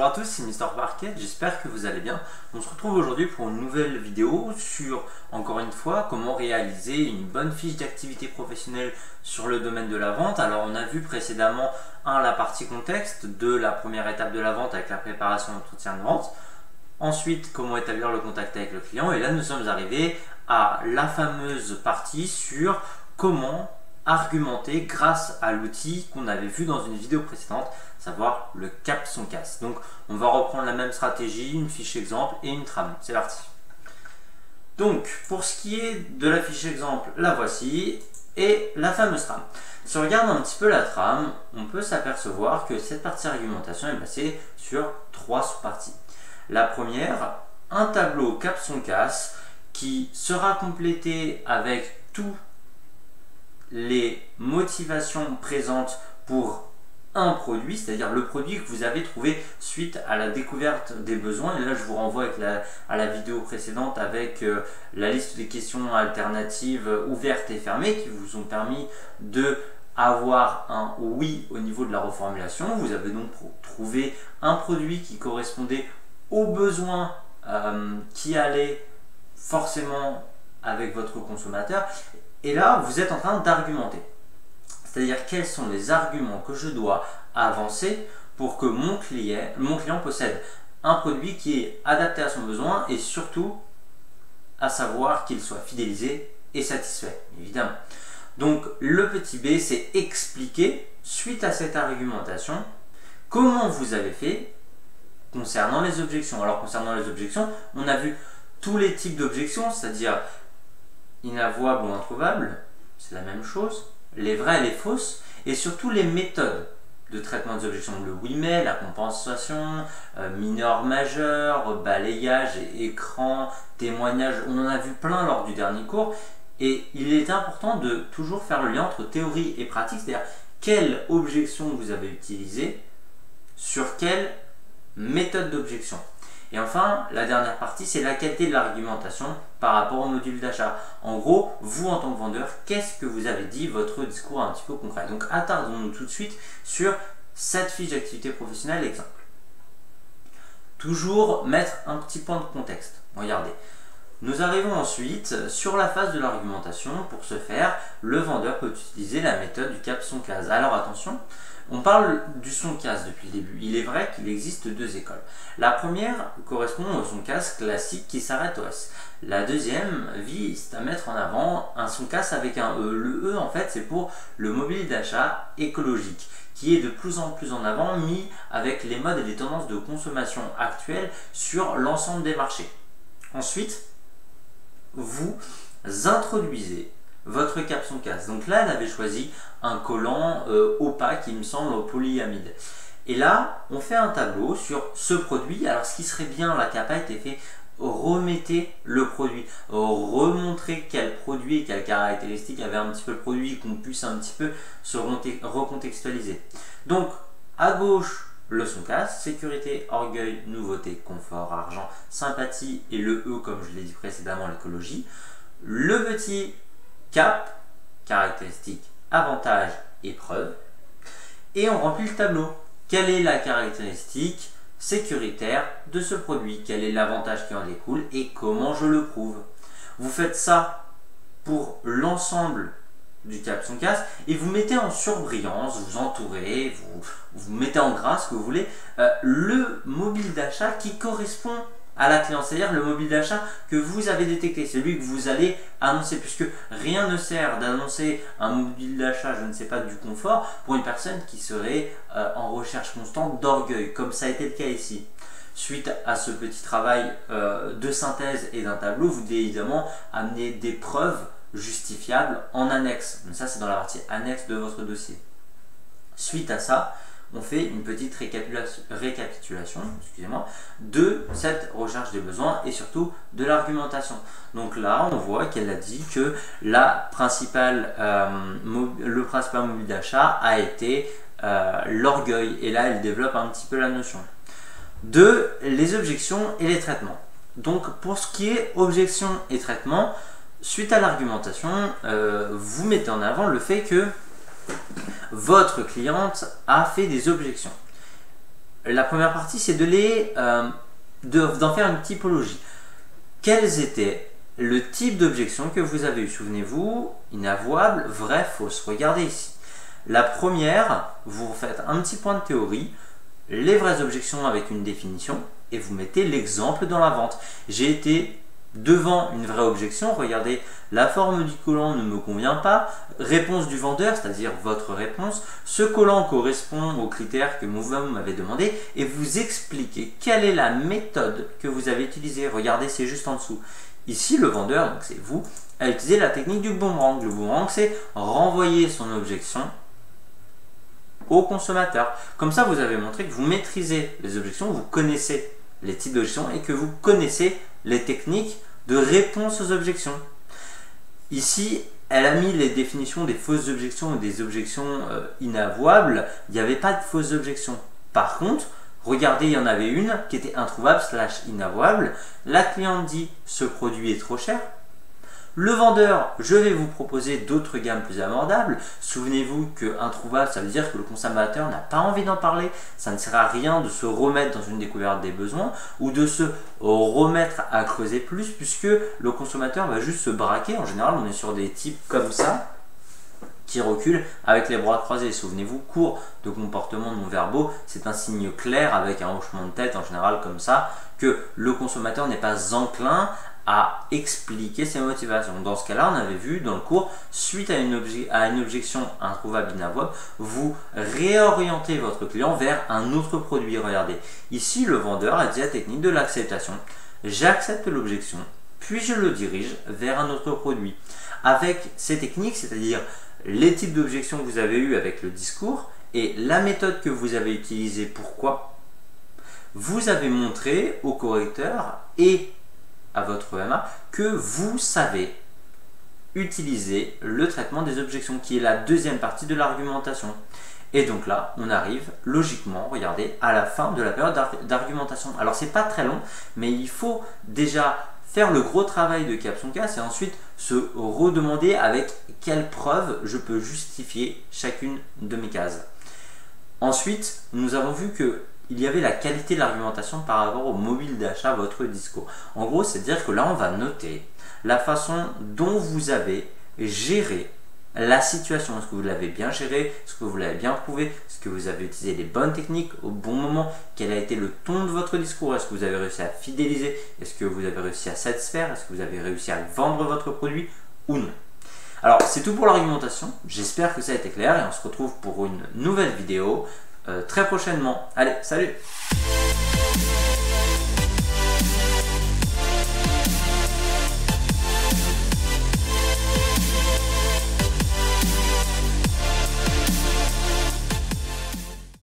Bonjour à tous, c'est Mister Parquet, j'espère que vous allez bien. On se retrouve aujourd'hui pour une nouvelle vidéo sur, encore une fois, comment réaliser une bonne fiche d'activité professionnelle sur le domaine de la vente. Alors on a vu précédemment la partie contexte de la première étape de la vente avec la préparation d'entretien de vente. Ensuite, comment établir le contact avec le client. Et là, nous sommes arrivés à la fameuse partie sur comment argumenter grâce à l'outil qu'on avait vu dans une vidéo précédente, savoir le cap son casse. Donc on va reprendre la même stratégie, une fiche exemple et une trame. C'est parti. Donc pour ce qui est de la fiche exemple, la voici, et la fameuse trame. Si on regarde un petit peu la trame, on peut s'apercevoir que cette partie argumentation est basée sur trois sous-parties. La première, un tableau cap son casse qui sera complété avec tous les motivations présentes pour un produit, c'est-à-dire le produit que vous avez trouvé suite à la découverte des besoins. Et là, je vous renvoie à la vidéo précédente avec la liste des questions alternatives ouvertes et fermées qui vous ont permis de avoir un oui au niveau de la reformulation. Vous avez donc trouvé un produit qui correspondait aux besoins qui allaient forcément avec votre consommateur. Et là, vous êtes en train d'argumenter. C'est-à-dire quels sont les arguments que je dois avancer pour que mon client possède un produit qui est adapté à son besoin et surtout à savoir qu'il soit fidélisé et satisfait, évidemment. Donc le petit B, c'est expliquer, suite à cette argumentation, comment vous avez fait concernant les objections. Alors concernant les objections, on a vu tous les types d'objections, c'est-à-dire inavouable ou introuvable, c'est la même chose, les vraies et les fausses, et surtout les méthodes de traitement des objections, le oui mais, la compensation, mineur majeur, balayage, écran, témoignage, on en a vu plein lors du dernier cours, et il est important de toujours faire le lien entre théorie et pratique, c'est-à-dire quelle objection vous avez utilisée, sur quelle méthode d'objection. Et enfin, la dernière partie, c'est la qualité de l'argumentation par rapport au module d'achat. En gros, vous en tant que vendeur, qu'est-ce que vous avez dit, votre discours un petit peu concret. Donc, attardons-nous tout de suite sur cette fiche d'activité professionnelle exemple. Toujours mettre un petit point de contexte. Regardez. Nous arrivons ensuite sur la phase de l'argumentation. Pour ce faire, le vendeur peut utiliser la méthode du cap son case. Alors attention, on parle du son casse depuis le début. Il est vrai qu'il existe deux écoles. La première correspond au son casse classique qui s'arrête au S. La deuxième vise à mettre en avant un son casse avec un E. Le E, en fait, c'est pour le mobilier d'achat écologique, qui est de plus en plus en avant, mis avec les modes et les tendances de consommation actuelles sur l'ensemble des marchés. Ensuite, vous introduisez votre cap son casse. Donc là, elle avait choisi un collant opaque, il me semble, au polyamide. Et là, on fait un tableau sur ce produit. Alors, ce qui serait bien, là, qui n'a pas été fait, remettez le produit, remontrez quel produit et quelles caractéristiques avait un petit peu le produit, qu'on puisse un petit peu se recontextualiser. Donc, à gauche, le son casse, sécurité, orgueil, nouveauté, confort, argent, sympathie et le E, comme je l'ai dit précédemment, l'écologie. Le petit cap, caractéristiques, avantages, épreuves. Et on remplit le tableau. Quelle est la caractéristique sécuritaire de ce produit? Quel est l'avantage qui en découle et comment je le prouve? Vous faites ça pour l'ensemble du cap son casse et vous mettez en surbrillance, vous entourez, vous mettez en gras ce que vous voulez, le mobile d'achat qui correspond à la cliente, c'est-à-dire le mobile d'achat que vous avez détecté, celui que vous allez annoncer, puisque rien ne sert d'annoncer un mobile d'achat, je ne sais pas, du confort, pour une personne qui serait en recherche constante d'orgueil, comme ça a été le cas ici. Suite à ce petit travail de synthèse et d'un tableau, vous devez évidemment amener des preuves justifiables en annexe. Mais ça, c'est dans la partie annexe de votre dossier. Suite à ça, on fait une petite récapitulation de cette recherche des besoins et surtout de l'argumentation. Donc là, on voit qu'elle a dit que le principal mobile d'achat a été l'orgueil. Et là, elle développe un petit peu la notion. De les objections et les traitements. Donc pour ce qui est objections et traitements, suite à l'argumentation, vous mettez en avant le fait que votre cliente a fait des objections. la première partie, c'est d'en faire une typologie. Quels étaient le type d'objection que vous avez eu? Souvenez-vous, inavouable, vrai, fausse. Regardez ici. La première, vous faites un petit point de théorie, les vraies objections avec une définition, et vous mettez l'exemple dans la vente. J'ai été devant une vraie objection, regardez, la forme du collant ne me convient pas, réponse du vendeur, c'est-à-dire votre réponse, ce collant correspond aux critères que vous m'avez demandé, et vous expliquez quelle est la méthode que vous avez utilisée. Regardez, c'est juste en dessous. Ici, le vendeur, donc c'est vous, a utilisé la technique du boomerang. Le boomerang, c'est renvoyer son objection au consommateur. Comme ça, vous avez montré que vous maîtrisez les objections, vous connaissez les types d'objections et que vous connaissez les techniques de réponse aux objections. Ici, elle a mis les définitions des fausses objections ou des objections inavouables. Il n'y avait pas de fausses objections. Par contre, regardez, il y en avait une qui était introuvable / inavouable. La cliente dit « ce produit est trop cher ». Le vendeur, je vais vous proposer d'autres gammes plus abordables. Souvenez-vous que introuvable, ça veut dire que le consommateur n'a pas envie d'en parler. Ça ne sert à rien de se remettre dans une découverte des besoins ou de se remettre à creuser plus, puisque le consommateur va juste se braquer. En général, on est sur des types comme ça qui reculent avec les bras croisés. Souvenez-vous, cours de comportements non verbaux, c'est un signe clair avec un hochement de tête en général comme ça, que le consommateur n'est pas enclin à expliquer ses motivations. Dans ce cas-là, on avait vu dans le cours, suite à une objection introuvable, inavouable, vous réorientez votre client vers un autre produit. Regardez, ici le vendeur a dit la technique de l'acceptation. J'accepte l'objection, puis je le dirige vers un autre produit. Avec ces techniques, c'est-à-dire les types d'objections que vous avez eu avec le discours et la méthode que vous avez utilisée, pourquoi, vous avez montré au correcteur et à votre EMA que vous savez utiliser le traitement des objections, qui est la deuxième partie de l'argumentation. Et donc là, on arrive logiquement, regardez, à la fin de la période d'argumentation. Alors c'est pas très long, mais il faut déjà faire le gros travail de caption casse et ensuite se redemander avec quelle preuve je peux justifier chacune de mes cases. Ensuite, nous avons vu que il y avait la qualité de l'argumentation par rapport au mobile d'achat, votre discours. En gros, c'est-à-dire que là, on va noter la façon dont vous avez géré la situation. Est-ce que vous l'avez bien géré? Est-ce que vous l'avez bien prouvé? Est-ce que vous avez utilisé les bonnes techniques au bon moment? Quel a été le ton de votre discours? Est-ce que vous avez réussi à fidéliser? Est-ce que vous avez réussi à satisfaire? Est-ce que vous avez réussi à vendre votre produit ou non? Alors, c'est tout pour l'argumentation. J'espère que ça a été clair et on se retrouve pour une nouvelle vidéo très prochainement. Allez, salut!